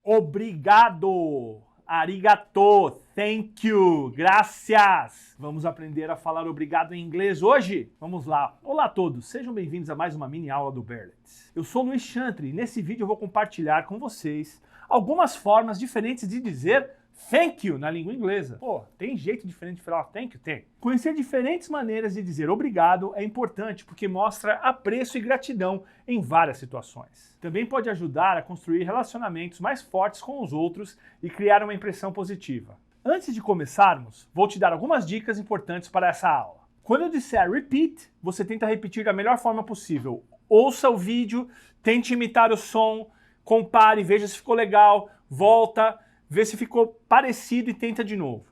Obrigado, arigato, thank you, gracias. Vamos aprender a falar obrigado em inglês hoje? Vamos lá. Olá a todos, sejam bem-vindos a mais uma mini aula do Berlitz. Eu sou Luiz Chantre e nesse vídeo eu vou compartilhar com vocês algumas formas diferentes de dizer thank you na língua inglesa. Pô, tem jeito diferente de falar thank you? Tem. Conhecer diferentes maneiras de dizer obrigado é importante porque mostra apreço e gratidão em várias situações. Também pode ajudar a construir relacionamentos mais fortes com os outros e criar uma impressão positiva. Antes de começarmos, vou te dar algumas dicas importantes para essa aula. Quando eu disser repeat, você tenta repetir da melhor forma possível. Ouça o vídeo, tente imitar o som, compare, veja se ficou legal, volta, vê se ficou parecido e tenta de novo.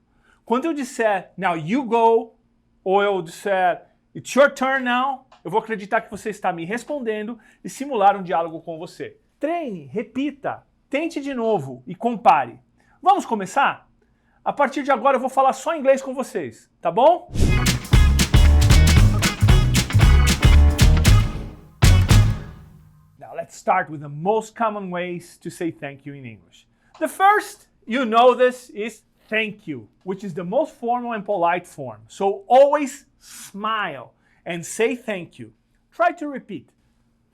Quando eu disser now you go, ou eu disser it's your turn now, eu vou acreditar que você está me respondendo e simular um diálogo com você. Treine, repita, tente de novo e compare. Vamos começar? A partir de agora eu vou falar só inglês com vocês, tá bom? Now let's start with the most common ways to say thank you in English. The first, you know this, is thank you, which is the most formal and polite form. So always smile and say thank you. Try to repeat,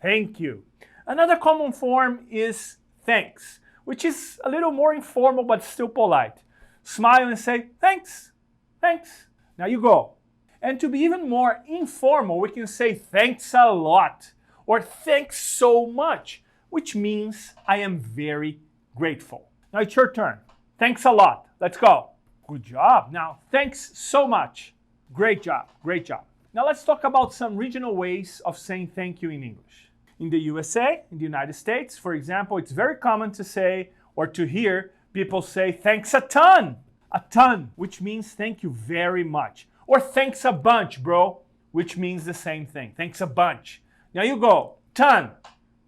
thank you. Another common form is thanks, which is a little more informal but still polite. Smile and say thanks, thanks. Now you go. And to be even more informal, we can say thanks a lot or thanks so much, which means I am very grateful. Now it's your turn. Thanks a lot. Let's go. Good job. Now, thanks so much. Great job. Great job. Now let's talk about some regional ways of saying thank you in English. In the USA, in the United States, for example, it's very common to say or to hear people say thanks a ton, which means thank you very much. Or thanks a bunch, bro, which means the same thing. Thanks a bunch. Now you go. Ton.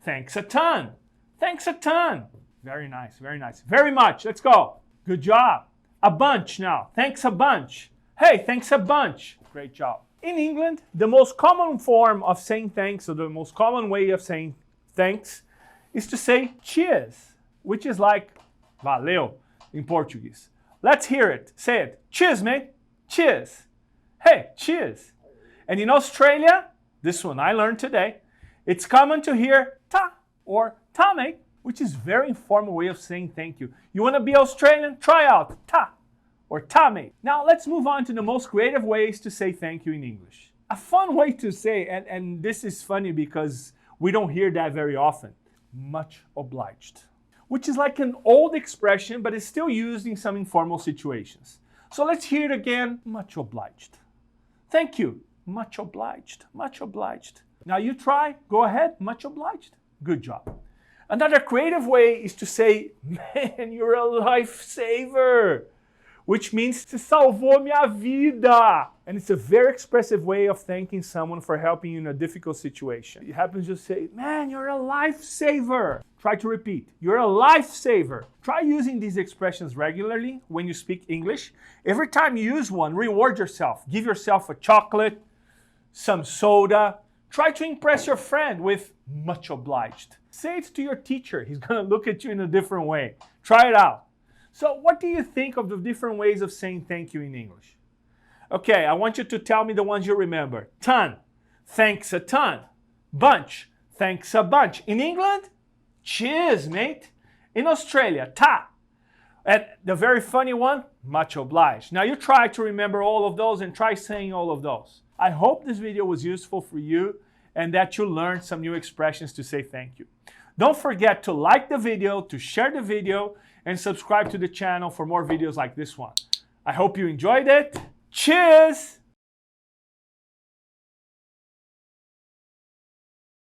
Thanks a ton. Thanks a ton. Very nice, very nice. Very much, let's go. Good job. A bunch now. Thanks a bunch. Hey, thanks a bunch. Great job. In England, the most common form of saying thanks, or the most common way of saying thanks, is to say cheers, which is like valeu in Portuguese. Let's hear it. Say it. Cheers, mate. Cheers. Hey, cheers. And in Australia, this one I learned today, it's common to hear ta or ta, mate, which is a very informal way of saying thank you. You want to be Australian? Try out ta or ta, mate. Now let's move on to the most creative ways to say thank you in English. A fun way to say, and this is funny because we don't hear that very often, much obliged, which is like an old expression, but it's still used in some informal situations. So let's hear it again, much obliged. Thank you, much obliged, much obliged. Now you try, go ahead, much obliged. Good job. Another creative way is to say, man, you're a lifesaver, which means você salvou minha vida. And it's a very expressive way of thanking someone for helping you in a difficult situation. It happens to say, man, you're a lifesaver. Try to repeat, you're a lifesaver. Try using these expressions regularly when you speak English. Every time you use one, reward yourself. Give yourself a chocolate, some soda. Try to impress your friend with much obliged. Say it to your teacher. He's going to look at you in a different way. Try it out. So what do you think of the different ways of saying thank you in English? Okay, I want you to tell me the ones you remember. Ton, thanks a ton. Bunch, thanks a bunch. In England, cheers, mate. In Australia, ta. And the very funny one, much obliged. Now you try to remember all of those and try saying all of those. I hope this video was useful for you and that you learned some new expressions to say thank you. Don't forget to like the video, to share the video, and subscribe to the channel for more videos like this one. I hope you enjoyed it. Cheers!